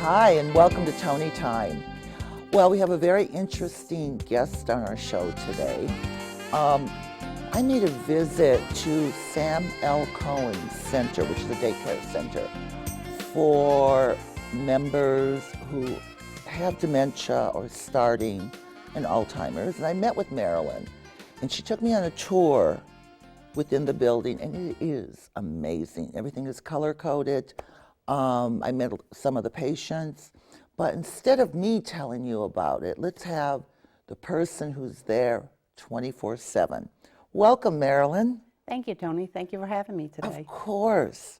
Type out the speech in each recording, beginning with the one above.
Hi, and welcome to Toni Time. Well, we have a very interesting guest on our show today. I made a visit to Cohen Center, which is a daycare center for members who have dementia or starting in Alzheimer's. And I met with Marilyn, and she took me on a tour within the building, and it is amazing. Everything is color-coded. I met some of the patients, but instead of me telling you about it, let's have the person who's there 24/7. Welcome, Marilyn. Thank you, Toni. Thank you for having me today. Of course.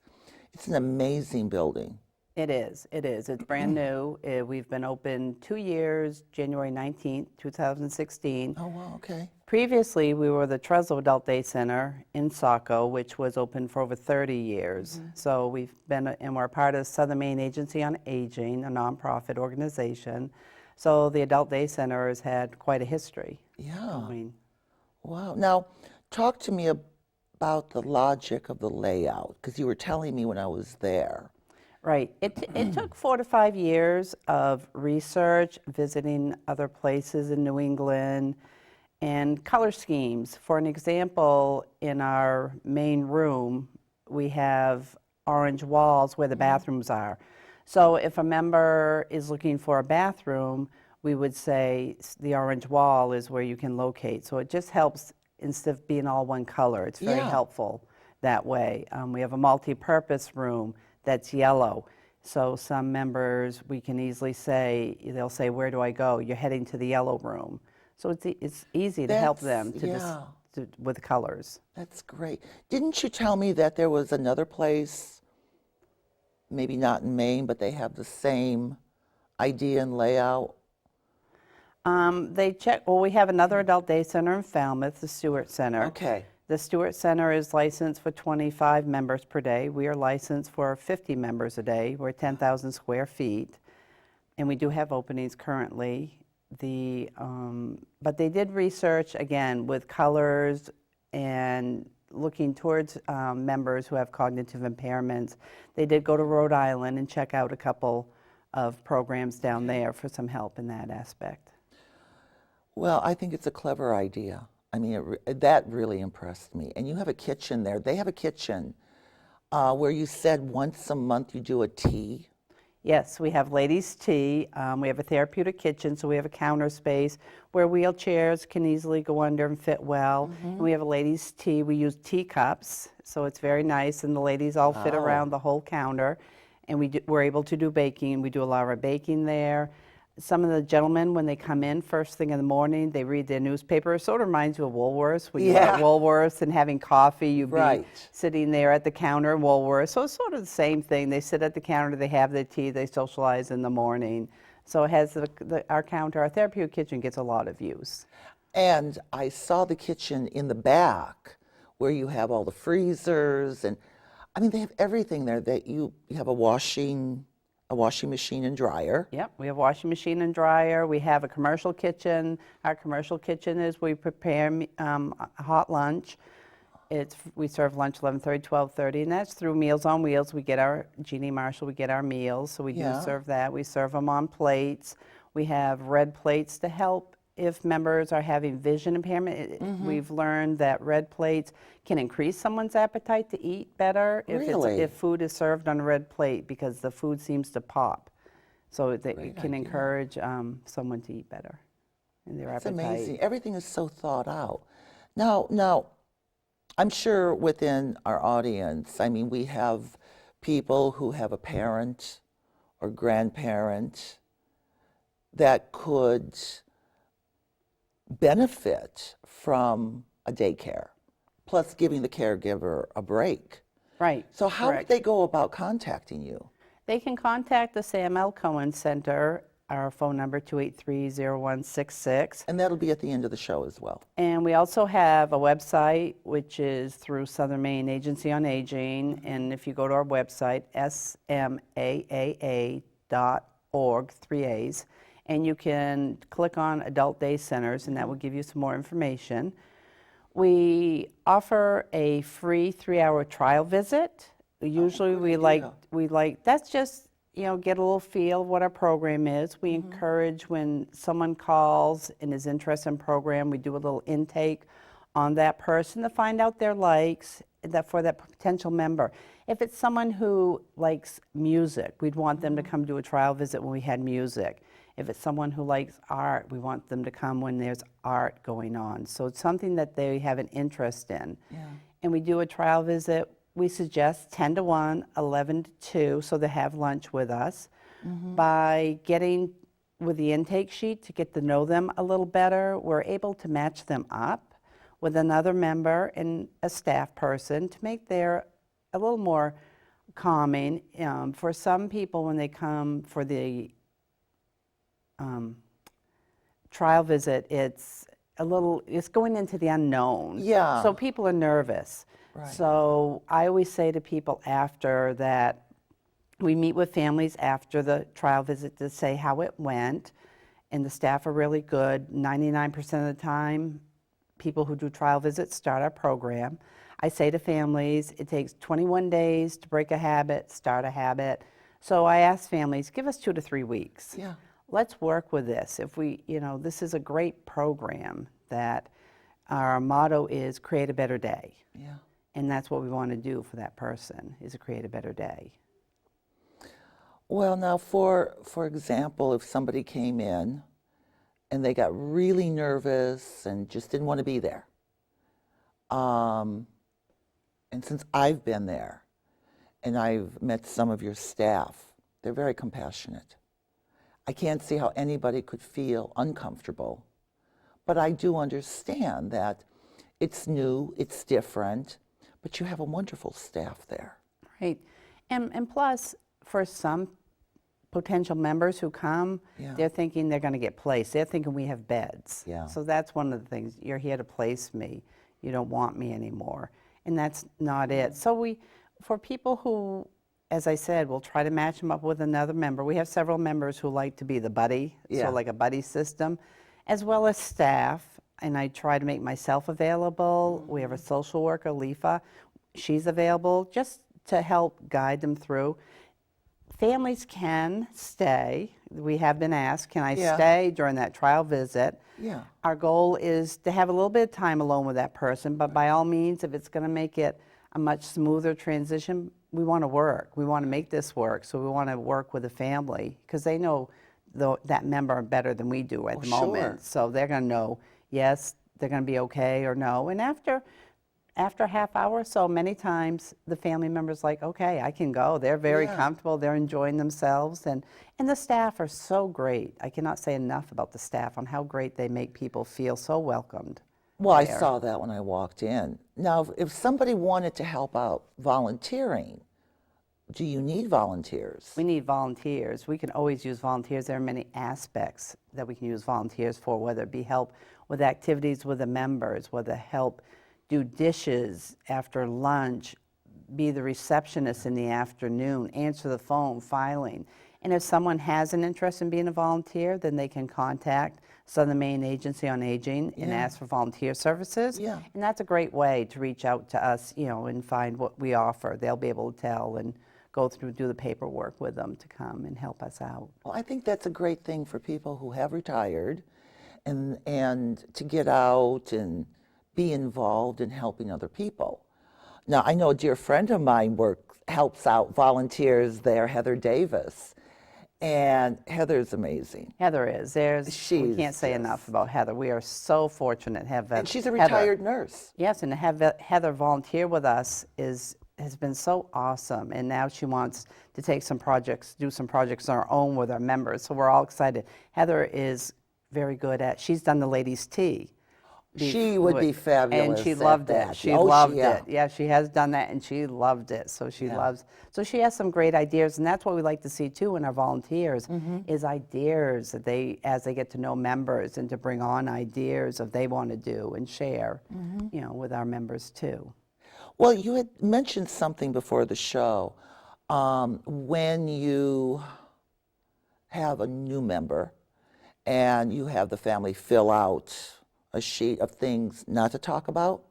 It's an amazing building. It is. It is. It's brand new. We've been open 2 years, January 19th, 2016. Oh, wow, okay. Previously, we were the Treslow Adult Day Center in Saco, which was open for over 30 years. So we've been, and we're part of Southern Maine Agency on Aging, a nonprofit organization. So the Adult Day Center has had quite a history. Yeah. I mean, Wow. Now, talk to me about the logic of the layout, because you were telling me when I was there. right. It took 4 to 5 years of research, visiting other places in New England, and color schemes. For an example, in our main room, we have orange walls where the bathrooms are. So if a member is looking for a bathroom, we would say the orange wall is where you can locate. So it just helps instead of being all one color. It's very Yeah. helpful that way. We have a multi-purpose room that's yellow. So some members, we can easily say, they'll say, where do I go? You're heading to the yellow room. So it's easy to help them with colors. That's great. Didn't you tell me that there was another place, maybe not in Maine, but they have the same idea and layout? We have another adult day center in Falmouth, the Stewart Center. Okay. The Stewart Center is licensed for 25 members per day. We are licensed for 50 members a day. We're 10,000 square feet, and we do have openings currently. But they did research, again, with colors and looking towards members who have cognitive impairments. They did go to Rhode Island and check out a couple of programs down there for some help in that aspect. Well, I think it's a clever idea. I mean, that really impressed me. And you have a kitchen there. They have a kitchen where you said once a month you do a tea. Yes, we have ladies' tea. We have a therapeutic kitchen, so we have a counter space where wheelchairs can easily go under and fit well. And we have a ladies' tea. We use teacups, so it's very nice, and the ladies all fit around the whole counter. And we're able to do baking. We do a lot of our baking there. Some of the gentlemen, when they come in first thing in the morning, they read their newspaper. It sort of reminds you of Woolworths. When you're at Woolworths and having coffee, you'd be sitting there at the counter in Woolworths. So it's sort of the same thing. They sit at the counter, they have their tea, they socialize in the morning. So it has our counter, our therapeutic kitchen gets a lot of use. And I saw the kitchen in the back where you have all the freezers, and I mean, they have everything there. That you have a washing machine and dryer. Yep, we have a washing machine and dryer. We have a commercial kitchen. Our commercial kitchen is we prepare a hot lunch. We serve lunch 11:30, 12:30, and that's through Meals on Wheels. We get our Jeannie Marshall. We get our meals, so we do serve that. We serve them on plates. We have red plates to help if members are having vision impairment. We've learned that red plates can increase someone's appetite to eat better if food is served on a red plate, because the food seems to pop. So it can encourage someone to eat better in their appetite. That's amazing. Everything is so thought out. Now, I'm sure within our audience, I mean, we have people who have a parent or grandparent that could benefit from a daycare, plus giving the caregiver a break. Right. So how would they go about contacting you? They can contact the Sam L. Cohen Center, our phone number 283-0166. And that'll be at the end of the show as well. And we also have a website, which is through Southern Maine Agency on Aging. And if you go to our website, smaaa.org, 3 A's, and you can click on Adult Day Centers, and that will give you some more information. We offer a free 3-hour trial visit. Usually we like, that's just get a little feel of what our program is. We encourage when someone calls and is interested in program, we do a little intake on that person to find out their likes for that potential member. If it's someone who likes music, we'd want them to come do a trial visit when we had music. If it's someone who likes art, we want them to come when there's art going on. So it's something that they have an interest in. Yeah. And we do a trial visit. We suggest 10 to 1, 11 to 2, so they have lunch with us. By getting with the intake sheet to get to know them a little better, we're able to match them up with another member and a staff person to make their a little more calming. For some people, when they come for the trial visit, it's going into the unknown. Yeah. So people are nervous. Right. So I always say to people after that, we meet with families after the trial visit to say how it went, and the staff are really good. 99% of the time, people who do trial visits start our program. I say to families, it takes 21 days to break a habit, start a habit. So I ask families, give us 2 to 3 weeks. Yeah. Let's work with this. If we, this is a great program that our motto is create a better day. Yeah. And that's what we want to do for that person, is to create a better day. Well, now, for example, if somebody came in and they got really nervous and just didn't want to be there, and since I've been there and I've met some of your staff, they're very compassionate. I can't see how anybody could feel uncomfortable, but I do understand that it's new, it's different, but you have a wonderful staff there. Right. And plus, for some potential members who come, Yeah. they're thinking they're going to get placed. They're thinking we have beds. Yeah. So that's one of the things. You're here to place me. You don't want me anymore. And that's not it. So for people who, as I said, we'll try to match them up with another member. We have several members who like to be the buddy, Yeah. so like a buddy system, as well as staff. And I try to make myself available. We have a social worker, Lifa. She's available just to help guide them through. Families can stay. We have been asked, can I Yeah. stay during that trial visit? Yeah. Our goal is to have a little bit of time alone with that person, but by all means, if it's going to make it a much smoother transition, we want to work. We want to make this work, so we want to work with the family because they know that member better than we do at the moment. Sure. So they're going to know, yes, they're going to be okay or no. And after a half hour or so, many times the family member's like, okay, I can go. They're very Yeah. comfortable. They're enjoying themselves. And the staff are so great. I cannot say enough about the staff on how great they make people feel so welcomed. Well, I there. saw that when I walked in. Now, if somebody wanted to help out volunteering, do you need volunteers? We need volunteers. We can always use volunteers. There are many aspects that we can use volunteers for, whether it be help with activities with the members, whether help do dishes after lunch, be the receptionist in the afternoon, answer the phone, filing. And if someone has an interest in being a volunteer, then they can contact Southern Maine Agency on Aging and Yeah. ask for volunteer services. Yeah. And that's a great way to reach out to us, and find what we offer. They'll be able to tell and go through, do the paperwork with them to come and help us out. Well, I think that's a great thing for people who have retired and to get out and be involved in helping other people. Now, I know a dear friend of mine helps out volunteers there, Heather Davis, and Heather's amazing. Heather is. We She's can't say just- enough about Heather. We are so fortunate to have And she's a Heather. retired nurse. Yes, and to have Heather volunteer with us has been so awesome. And now she wants to take some projects, do some projects on her own with our members. So we're all excited. Heather is very good she's done the ladies' tea. She would be fabulous And she at loved that. it. She Oh, loved yeah. it. Yeah, she has done that and she loved it. So she Yeah. she has some great ideas, and that's what we like to see too in our volunteers is ideas that as they get to know members, and to bring on ideas of they want to do and share, with our members too. Well, you had mentioned something before the show. When you have a new member and you have the family fill out a sheet of things not to talk about?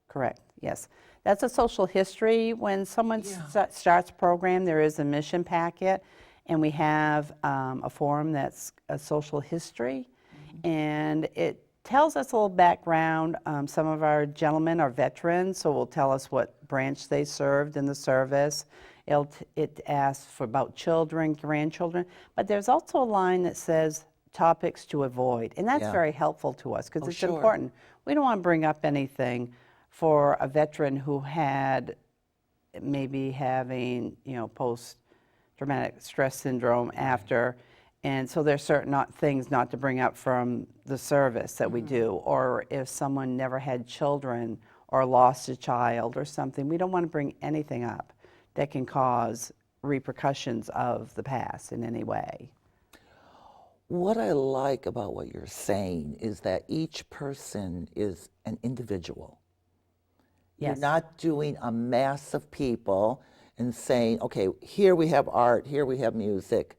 Correct, yes. That's a social history. When someone Yeah. starts a program, there is a mission packet, And we have a forum that's a social history, and it tells us a little background. Some of our gentlemen are veterans, so will tell us what branch they served in the service. It asks for about children, grandchildren, but there's also a line that says topics to avoid, and that's Yeah. very helpful to us because it's sure. important. We don't want to bring up anything for a veteran who had maybe having, post-traumatic stress syndrome after, and so there's certain things not to bring up from the service that we do, or if someone never had children or lost a child or something, we don't want to bring anything up that can cause repercussions of the past in any way. What I like about what you're saying is that each person is an individual. Yes. You're not doing a mass of people and saying, okay, here we have art, here we have music.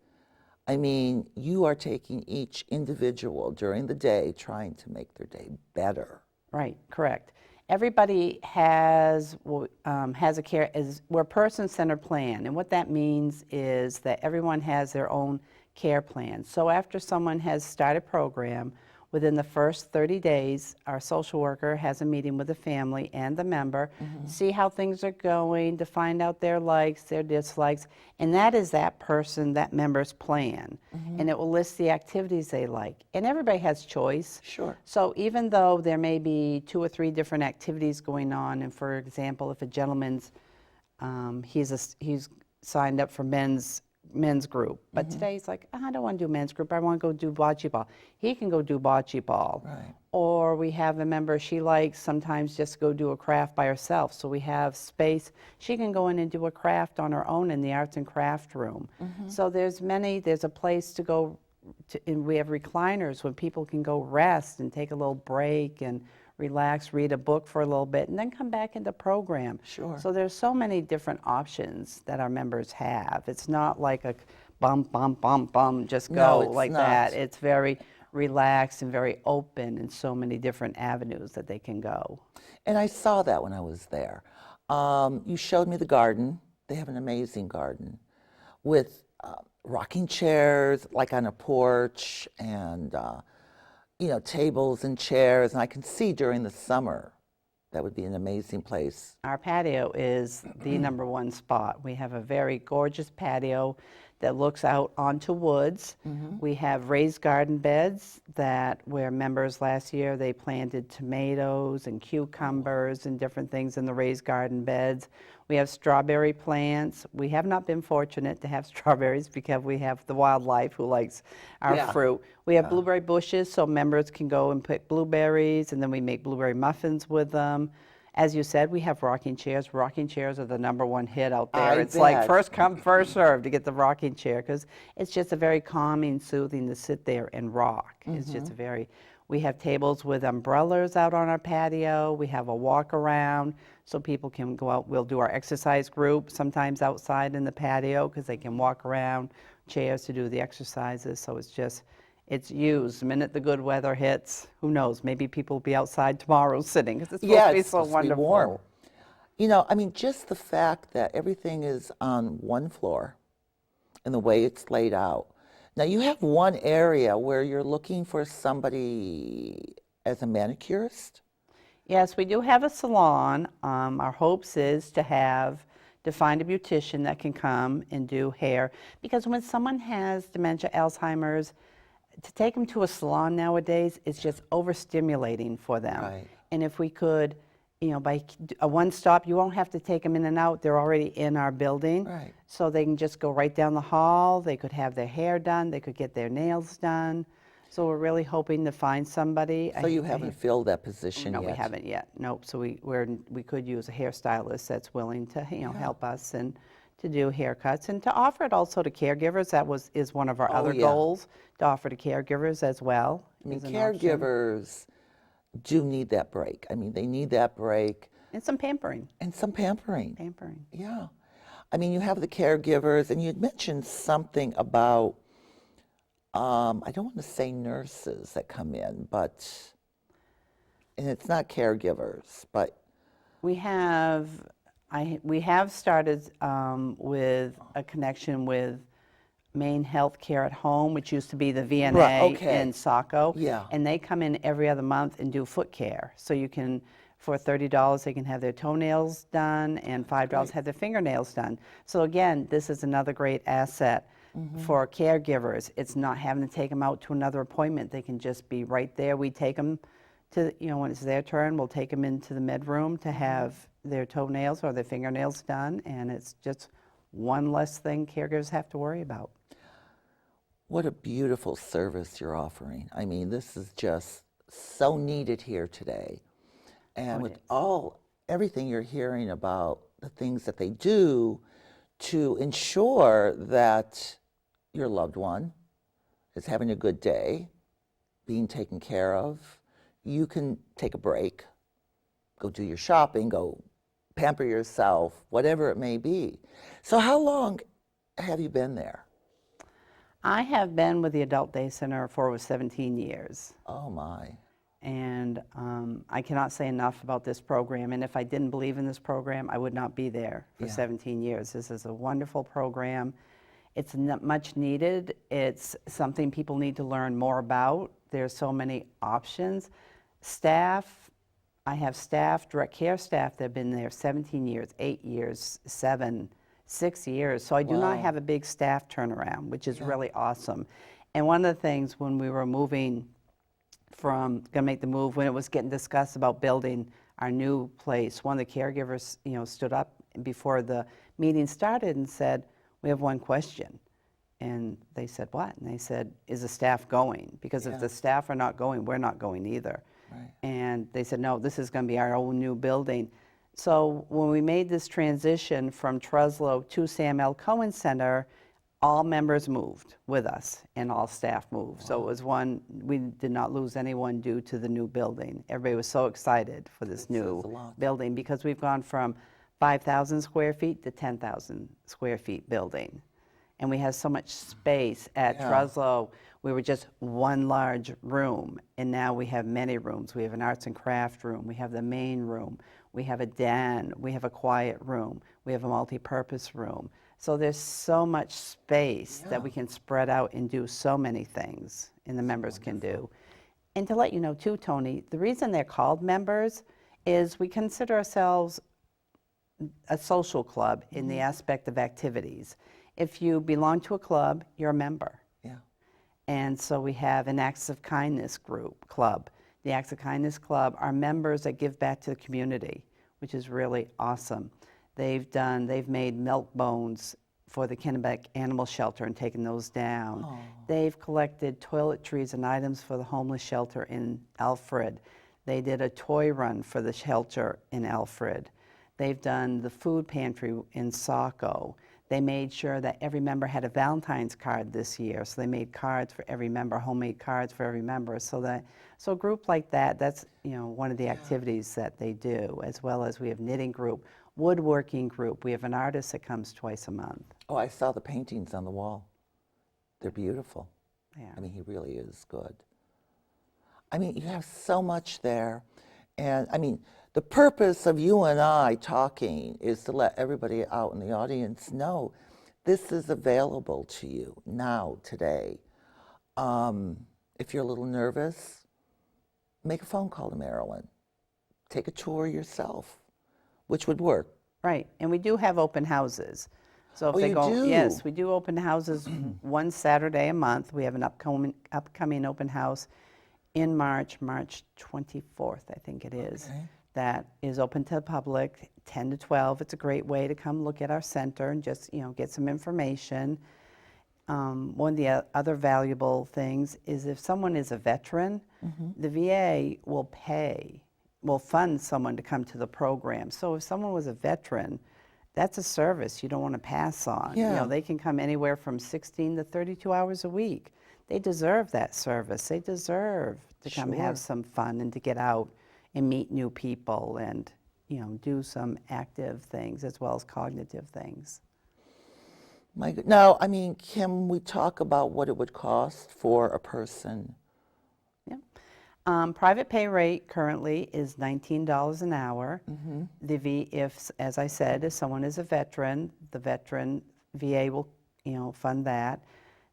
I mean, you are taking each individual during the day, trying to make their day better. Right, correct. Everybody has a care, we're a person-centered plan, and what that means is that everyone has their own care plan. So after someone has started a program, within the first 30 days, our social worker has a meeting with the family and the member, see how things are going, to find out their likes, their dislikes, and that is that person, that member's plan. And it will list the activities they like. And everybody has choice. Sure. So even though there may be 2 or 3 different activities going on, and for example, if a gentleman's, he's signed up for men's group, but today he's like, I don't want to do men's group, I want to go do bocce ball. He can go do bocce ball. Right. Or we have a member, she likes sometimes just go do a craft by herself, so we have space. She can go in and do a craft on her own in the arts and craft room. So there's a place to go, and we have recliners when people can go rest and take a little break and relax, read a book for a little bit, and then come back into program. Sure. So there's so many different options that our members have. It's not like a bum, bum, bum, bum, just go No, it's like not. that. It's very relaxed and very open and so many different avenues that they can go. And I saw that when I was there. You showed me the garden. They have an amazing garden with rocking chairs, like on a porch, and tables and chairs. And I can see during the summer that would be an amazing place. Our patio is the number one spot. We have a very gorgeous patio that looks out onto woods. We have raised garden beds where members last year, they planted tomatoes and cucumbers and different things in the raised garden beds. We have strawberry plants. We have not been fortunate to have strawberries because we have the wildlife who likes our fruit. We have blueberry bushes so members can go and pick blueberries, and then we make blueberry muffins with them. As you said, we have rocking chairs. Rocking chairs are the number one hit out there. It's like first come, first serve to get the rocking chair, because it's just a very calming, soothing to sit there and rock. It's just we have tables with umbrellas out on our patio. We have a walk around so people can go out. We'll do our exercise group sometimes outside in the patio because they can walk around, chairs to do the exercises. So it's used. The minute the good weather hits, who knows, maybe people will be outside tomorrow sitting because it's supposed to be so wonderful. Warm. Just the fact that everything is on one floor and the way it's laid out. Now, you have one area where you're looking for somebody as a manicurist? Yes, we do have a salon. Our hopes is to find a beautician that can come and do hair, because when someone has dementia, Alzheimer's, to take them to a salon nowadays is just overstimulating for them. Right. And if we could, by a one stop, you won't have to take them in and out. They're already in our building. Right. So they can just go right down the hall. They could have their hair done. They could get their nails done. So we're really hoping to find somebody. So you haven't filled that position No, yet? we haven't yet. Nope. So we could use a hairstylist that's willing to help us and to do haircuts and to offer it also to caregivers. That is one of our other goals, to offer to caregivers as well. I mean, caregivers do need that break. I mean, they need that break. And some pampering. Pampering. Yeah. I mean, you have the caregivers, and you had mentioned something about, I don't want to say nurses that come in, and it's not caregivers, but. We have started with a connection with Maine Health Care at Home, which used to be the VNA Right, okay. in Saco. Yeah. And they come in every other month and do foot care. So you can, for $30, they can have their toenails done and $5 have their fingernails done. So again, this is another great asset for caregivers. It's not having to take them out to another appointment. They can just be right there. We take them to, when it's their turn, we'll take them into the med room to have their toenails or their fingernails done. And it's just one less thing caregivers have to worry about. What a beautiful service you're offering. I mean, this is just so needed here today. And with everything you're hearing about the things that they do to ensure that your loved one is having a good day, being taken care of, you can take a break, go do your shopping, go pamper yourself, whatever it may be. So how long have you been there? I have been with the Adult Day Center for over 17 years. Oh my. And I cannot say enough about this program. And if I didn't believe in this program, I would not be there for 17 years. This is a wonderful program. It's much needed. It's something people need to learn more about. There's so many options. Staff, I have staff, direct care staff that have been there 17 years, 8 years, 6 years. So I do not have a big staff turnaround, which is really awesome. And one of the things when we were moving going to make the move, when it was getting discussed about building our new place, one of the caregivers, stood up before the meeting started and said, "We have one question." And they said, "What?" And they said, "Is the staff going? Because if the staff are not going, we're not going either." Right. And they said, "No, this is going to be our own new building." So when we made this transition from Treslow to Sam L. Cohen Center, all members moved with us and all staff moved. So it was we did not lose anyone due to the new building. Everybody was so excited for this new building because we've gone from 5,000 square feet to 10,000 square feet building. And we have so much space at Treslow. We were just one large room, and now we have many rooms. We have an arts and craft room. We have the main room. We have a den. We have a quiet room. We have a multi-purpose room. So there's so much space that we can spread out and do so many things, and the members can do. And to let you know too, Toni, the reason they're called members is we consider ourselves a social club in the aspect of activities. If you belong to a club, you're a member. Yeah. And so we have an Acts of Kindness club. The Acts of Kindness Club are members that give back to the community, which is really awesome. They've made milk bones for the Kennebec Animal Shelter and taken those down. Oh. They've collected toiletries and items for the homeless shelter in Alfred. They did a toy run for the shelter in Alfred. They've done the food pantry in Saco. They made sure that every member had a Valentine's card this year. So they made cards for every member, homemade cards for every member. So a group like that, that's one of the activities that they do, as well as we have knitting group, woodworking group. We have an artist that comes twice a month. Oh, I saw the paintings on the wall. They're beautiful. Yeah. I mean, he really is good. I mean, you have so much there. And I mean, the purpose of you and I talking is to let everybody out in the audience know this is available to you now, today. If you're a little nervous, make a phone call to Marilyn. Take a tour yourself, which would work. Right, and we do have open houses. So if they go, yes, we do open houses one Saturday a month. We have an upcoming open house in March 24th, I think it is. Okay. That is open to the public, 10 to 12. It's a great way to come look at our center and just, get some information. One of the other valuable things is if someone is a veteran, the VA will fund someone to come to the program. So if someone was a veteran, that's a service you don't want to pass on. Yeah. They can come anywhere from 16 to 32 hours a week. They deserve that service. They deserve to come have some fun and to get out and meet new people and, do some active things as well as cognitive things. Now, I mean, can we talk about what it would cost for a person? Yeah. Private pay rate currently is $19 an hour. If, as I said, if someone is a veteran, the veteran VA will, fund that.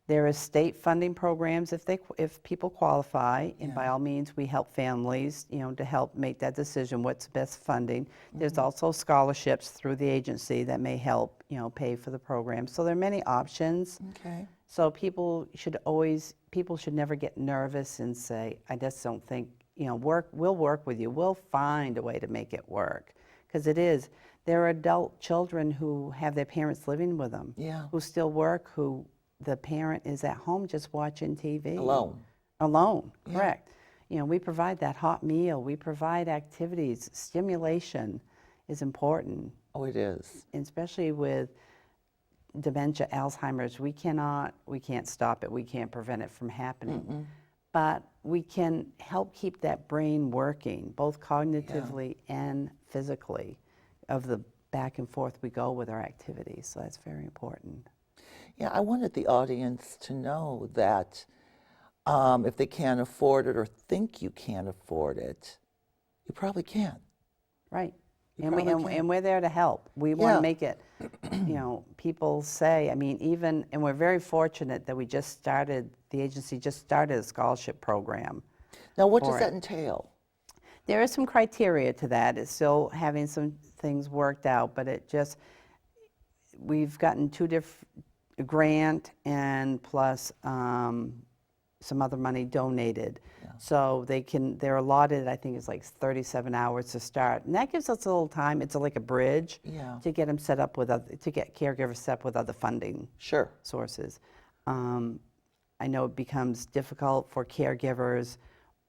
There is state funding programs if people qualify, and by Yeah. all means, we help families, to help make that decision, what's best funding. There's also scholarships through the agency that may help, pay for the program. So there are many options. Okay. So people should never get nervous and say, I just don't think, we'll work with you. We'll find a way to make it work. Because there are adult children who have their parents living with them, Yeah. who still work, who the parent is at home just watching TV. Alone. Alone, Yeah. correct. We provide that hot meal. We provide activities. Stimulation is important, Oh, it is. especially with dementia, Alzheimer's. We can't stop it. We can't prevent it from happening. But we can help keep that brain working, both cognitively and physically, of the back and forth we go with our activities. So that's very important. Yeah, I wanted the audience to know that if they can't afford it or think you can't afford it, you probably can. Right. You And probably can. we're there to help. We want Yeah. to make it, people say, and we're very fortunate that the agency just started a scholarship program. Now, what for does it. that entail? There is some criteria to that. It's still having some things worked out, but we've gotten two different grant and plus some other money donated. Yeah. So they're allotted, I think it's like 37 hours to start. And that gives us a little time. It's like a bridge Yeah. to get them set up to get caregivers set up with other funding Sure. sources. I know it becomes difficult for caregivers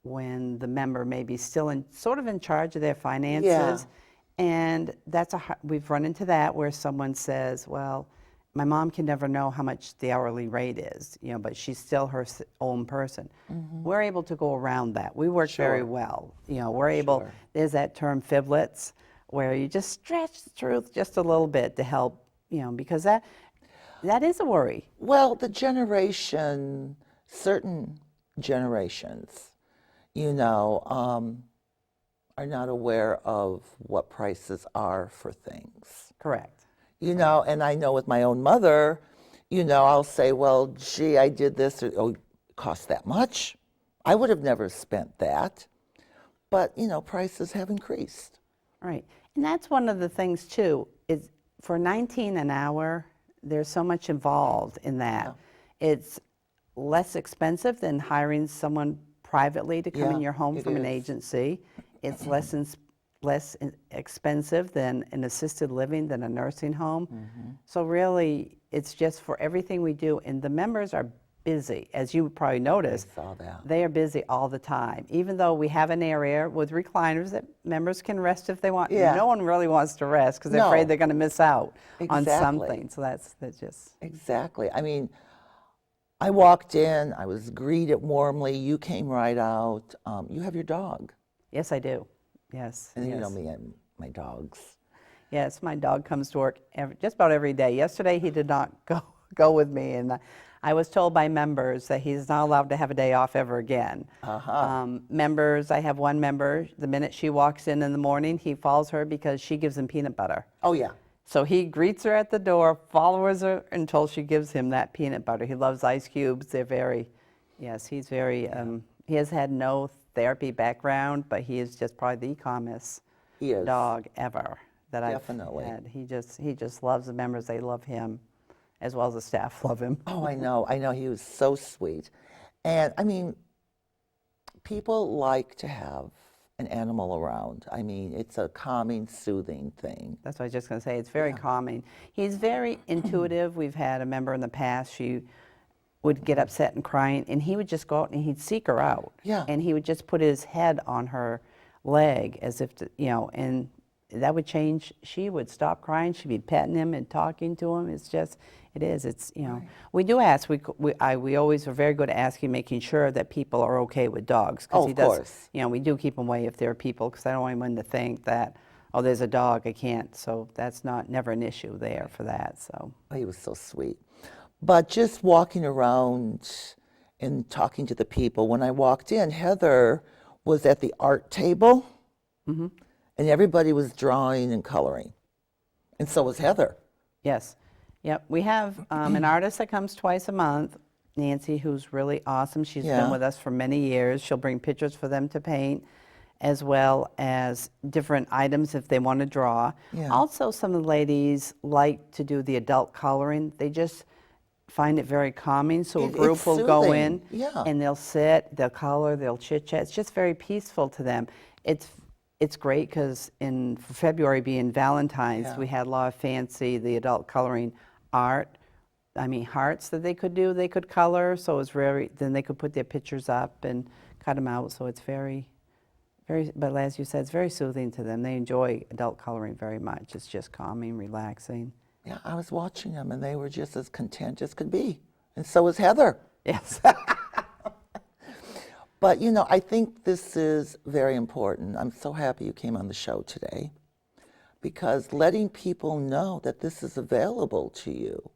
when the member may be still sort of in charge of their finances. And we've run into that where someone says, well, my mom can never know how much the hourly rate is, but she's still her own person. We're able to go around that. We work very Sure. well. We're able, Sure. there's that term fiblets, where you just stretch the truth just a little bit to help, because that is a worry. Well, certain generations, are not aware of what prices are for things. Correct. And I know with my own mother, I'll say, well, gee, I did this. Oh, it cost that much? I would have never spent that. But, prices have increased. Right. And that's one of the things, too, is for 19 an hour, there's so much involved in that. It's less expensive than hiring someone privately to come in Yeah, your home it from an is. agency. It's less expensive than an assisted living, than a nursing home. So really, it's just for everything we do. And the members are busy, as you probably noticed. I saw that. They are busy all the time, even though we have an area with recliners that members can rest if they want. Yeah. No one really wants to rest because they're No. afraid they're going to miss out on Exactly. something. So that's just, Exactly. I mean, I walked in, I was greeted warmly, you came right out. You have your dog. yes, I do. Yes. And yes. you know me and my dogs. Yes, my dog comes to work just about every day. Yesterday, he did not go with me, and I was told by members that he's not allowed to have a day off ever again. Members, I have one member, the minute she walks in the morning, he follows her because she gives him peanut butter. Oh, yeah. So he greets her at the door, follows her until she gives him that peanut butter. He loves ice cubes. They're he's very, he has had no therapy background, but he is just probably the calmest He is. dog ever that Definitely. I've had. He just loves the members. They love him, as well as the staff love him. Oh, I know. He was so sweet. And I mean, people like to have an animal around. I mean, it's a calming, soothing thing. That's what I was just going to say. It's very calming. He's very intuitive. We've had a member in the past, she would get upset and crying, and he would just go out and he'd seek her out. Yeah. And he would just put his head on her leg as if, and that would change. She would stop crying. She'd be petting him and talking to him. It's, we do ask. We always are very good at asking, making sure that people are okay with dogs. Oh, of course. We do keep them away if there are people, because I don't want anyone to think that, oh, there's a dog, I can't. So that's never an issue there for that. So Oh, he was so sweet. But just walking around and talking to the people, when I walked in, Heather was at the art table, and everybody was drawing and coloring. And so was Heather. yes, yep. We have an artist that comes twice a month. Nancy, who's really awesome. She's Yeah. been with us for many years. She'll bring pictures for them to paint, as well as different items if they want to draw. Yeah. Also, some of the ladies like to do the adult coloring. They just find it very calming, so a group It's will go in soothing. Yeah. and they'll sit, they'll color, they'll chit-chat. It's just very peaceful to them. It's great because in February being Valentine's, Yeah. we had a lot of fancy, the adult coloring art. I mean, hearts that they could do, they could color, so it's very, then they could put their pictures up and cut them out, so it's very, but as you said, it's very soothing to them. They enjoy adult coloring very much. It's just calming, relaxing. Yeah, I was watching them, and they were just as content as could be. And so was Heather. Yes. But, you know, I think this is very important. I'm so happy you came on the show today, because letting people know that this is available to you.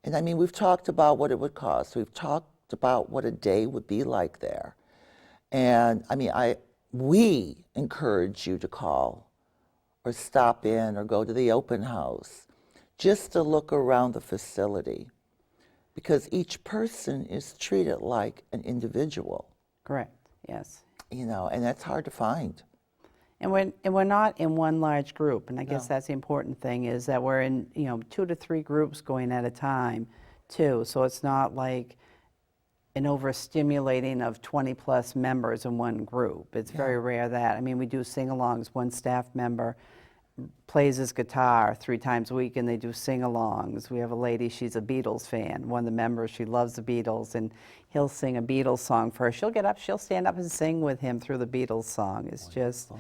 And I mean, we've talked about what it would cost. We've talked about what a day would be like there. And I mean, we encourage you to call or stop in or go to the open house just to look around the facility, because each person is treated like an individual. Correct, yes. You know, and that's hard to find. And we're not in one large group, and I guess No. that's the important thing, is that we're in, 2 to 3 groups going at a time, too. So it's not like an overstimulating of 20-plus members in one group. It's very rare that. I mean, we do sing-alongs. One staff member plays his guitar 3 times a week, and they do sing-alongs. We have a lady, she's a Beatles fan. One of the members, she loves the Beatles, and he'll sing a Beatles song for her. She'll get up, she'll stand up and sing with him through the Beatles song. It's just,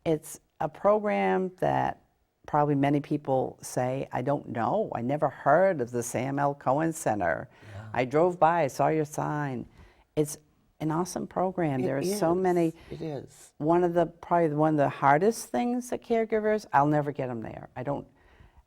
it's a program that probably many people say, I don't know. I never heard of the Sam L. Cohen Center. Yeah. I drove by, I saw your sign. It's an awesome program. There are so many. It is. Probably one of the hardest things that caregivers, I'll never get them there.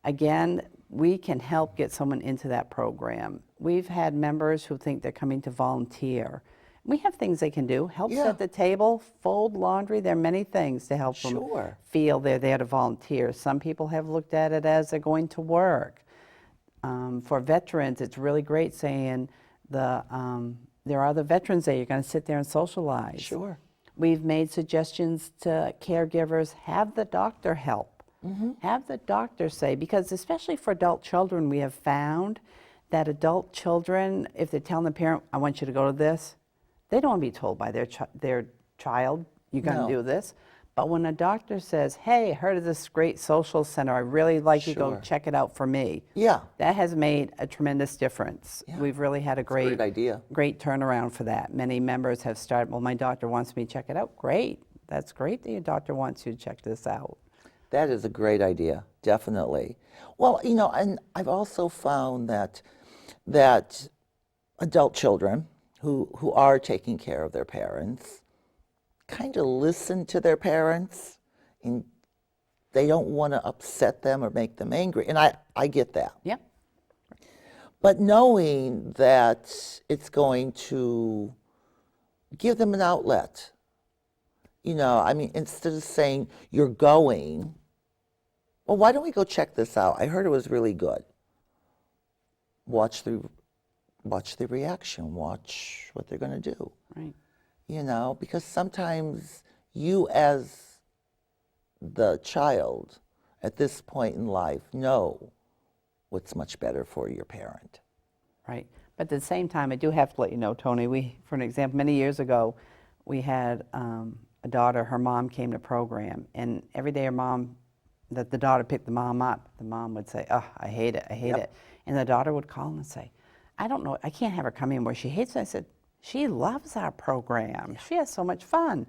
Again, we can help get someone into that program. We've had members who think they're coming to volunteer. We have things they can do. Help Yeah. set the table, fold laundry. There are many things to help them Sure. feel they're there to volunteer. Some people have looked at it as they're going to work. For veterans, it's really great saying there are other veterans there. You're going to sit there and socialize. Sure. We've made suggestions to caregivers, have the doctor help. Have the doctor say, because especially for adult children, we have found that adult children, if they're telling the parent, I want you to go to this, they don't want to be told by their child, you're going to No. do this. But when a doctor says, hey, I heard of this great social center, I really like you to go Sure. check it out for me. Yeah. That has made a tremendous difference. Yeah. We've really had a Great idea. great turnaround for that. Many members have started, well, my doctor wants me to check it out. Great. That's great that your doctor wants you to check this out. That is a great idea, definitely. Well, you know, and I've also found that adult children who are taking care of their parents kind of listen to their parents, and they don't want to upset them or make them angry. And I get that. Yep. But knowing that it's going to give them an outlet, you know, I mean, instead of saying, you're going, well, why don't we go check this out? I heard it was really good. Watch the reaction, watch what they're going to do. Right. You know, because sometimes you as the child at this point in life know what's much better for your parent. Right. But at the same time, I do have to let you know, Toni, for an example, many years ago, we had a daughter, her mom came to program, and every day the daughter picked the mom up, the mom would say, oh, I hate it, I hate it. And the daughter would call and say, I don't know, I can't have her come in where she hates it. I said, she loves our program. She has so much fun.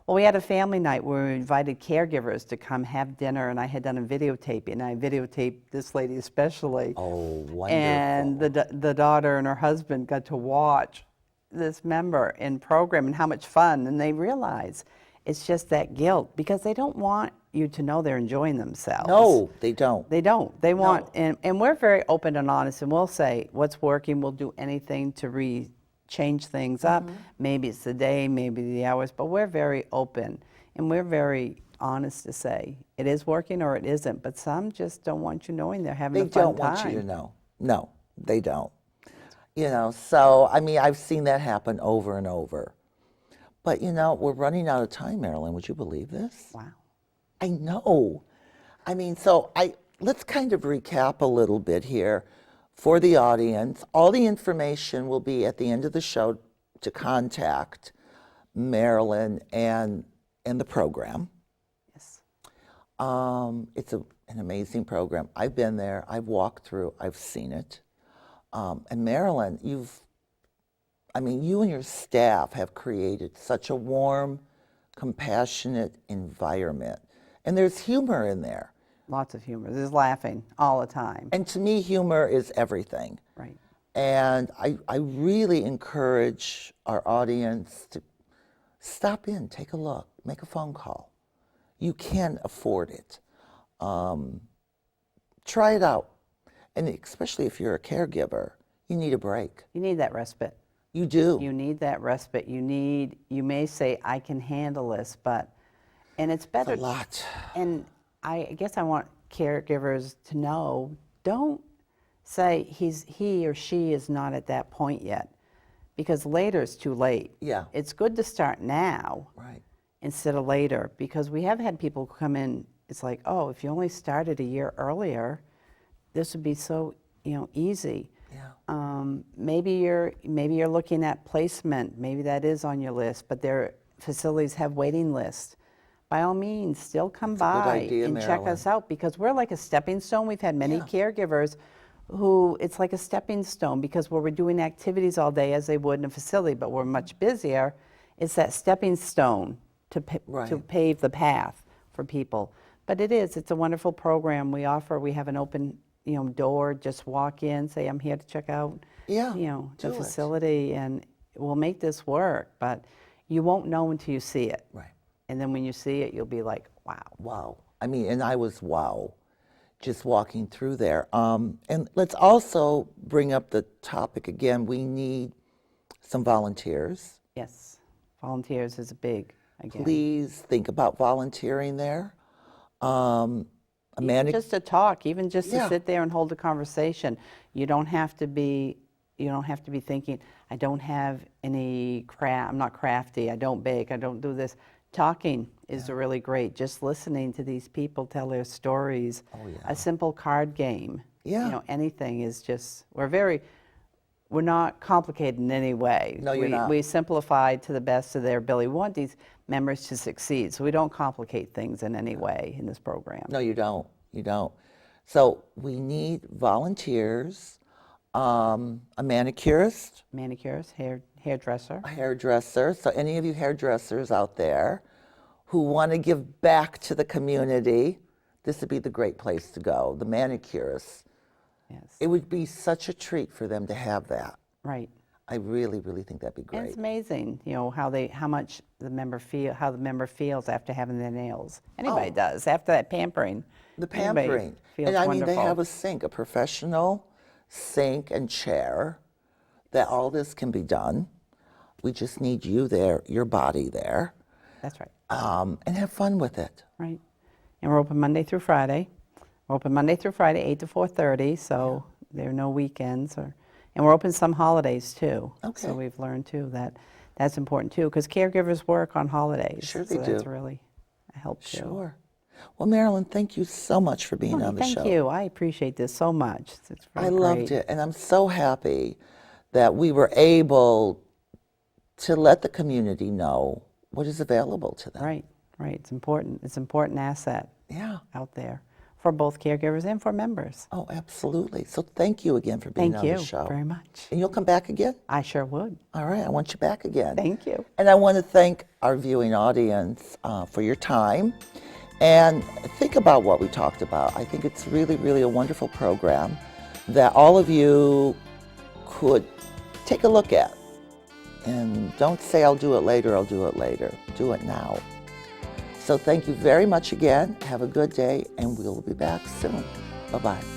Well, we had a family night where we invited caregivers to come have dinner, and I had done a videotape, and I videotaped this lady especially. Oh, wonderful. And the daughter and her husband got to watch this member in program and how much fun, and they realize it's just that guilt, because they don't want you to know they're enjoying themselves. No, they don't. They don't. They want, and we're very open and honest, and we'll say what's working, we'll do anything to change things up. Maybe it's the day, maybe the hours, but we're very open, and we're very honest to say it is working or it isn't, but some just don't want you knowing they're having a fun time. They don't want you to know. No, they don't. You know, so I mean, I've seen that happen over and over. But you know, we're running out of time, Marilyn. Would you believe this? Wow. I know. I mean, let's kind of recap a little bit here for the audience. All the information will be at the end of the show to contact Marilyn and the program. Yes. It's an amazing program. I've been there. I've walked through. I've seen it. And Marilyn, you and your staff have created such a warm, compassionate environment. And there's humor in there. Lots of humor. There's laughing all the time. And to me, humor is everything. Right. And I really encourage our audience to stop in, take a look, make a phone call. You can afford it. Try it out. And especially if you're a caregiver, you need a break. You need that respite. You do. You need that respite. You may say, I can handle this, and it's better. It's a lot. And I guess I want caregivers to know, don't say he or she is not at that point yet, because later is too late. Yeah. It's good to start now. Right. Instead of later, because we have had people come in, it's like, oh, if you only started a year earlier, this would be so, easy. Yeah. Maybe you're looking at placement. Maybe that is on your list, but their facilities have waiting lists. By all means, still come by and check Marilyn. us out, because we're like a stepping stone. We've had many caregivers who it's like a stepping stone, because where we're doing activities all day as they would in a facility, but we're much busier. It's that stepping stone to pave the path for people. But it's a wonderful program we offer. We have an open door. Just walk in, say, I'm here to check out the facility, and we'll make this work. But you won't know until you see it. Right. And then when you see it, you'll be like, wow. Wow. I mean, and I was just walking through there. And let's also bring up the topic again. We need some volunteers. Yes. Volunteers is big, again. Please think about volunteering there. Even just to talk, even just to sit there and hold a conversation. You don't have to be thinking, I don't have any craft, I'm not crafty, I don't bake, I don't do this. Talking is really great. Just listening to these people tell their stories. Oh, yeah. A simple card game. Yeah. Anything is just, we're not complicated in any way. No, you're not. We simplify to the best of their ability. We want these members to succeed, so we don't complicate things in any way in this program. No, you don't. You don't. So we need volunteers, a manicurist. Manicurist, hairdresser. A hairdresser. So any of you hairdressers out there who want to give back to the community, this would be the great place to go. The manicurists. Yes. It would be such a treat for them to have that. Right. I really, really think that'd be great. And it's amazing, how much the member feels after having their nails. Anybody does after that pampering. The pampering. Feels And I mean, wonderful. they have a sink, a professional sink and chair that all this can be done. We just need you there, your body there. That's right. And have fun with it. Right. And we're open Monday through Friday. We're open Monday through Friday, 8 to 4:30, so there are no weekends. And we're open some holidays, too. Okay. So we've learned, too, that's important, too, because caregivers work on holidays. Sure they so do. That's really a help, too. Sure. Well, Marilyn, thank you so much for being on the show. Thank you. I appreciate this so much. It's really I great. loved it, and I'm so happy that we were able to let the community know what is available to them. Right, right. It's important. It's an important asset out there for both caregivers and for members. Oh, absolutely. So thank you again for being on the show. Thank you very much. And you'll come back again? I sure would. All right, I want you back again. Thank you. And I want to thank our viewing audience for your time. And think about what we talked about. I think it's really, really a wonderful program that all of you could take a look at. And don't say, I'll do it later, I'll do it later. Do it now. So thank you very much again. Have a good day, and we'll be back soon. Bye-bye.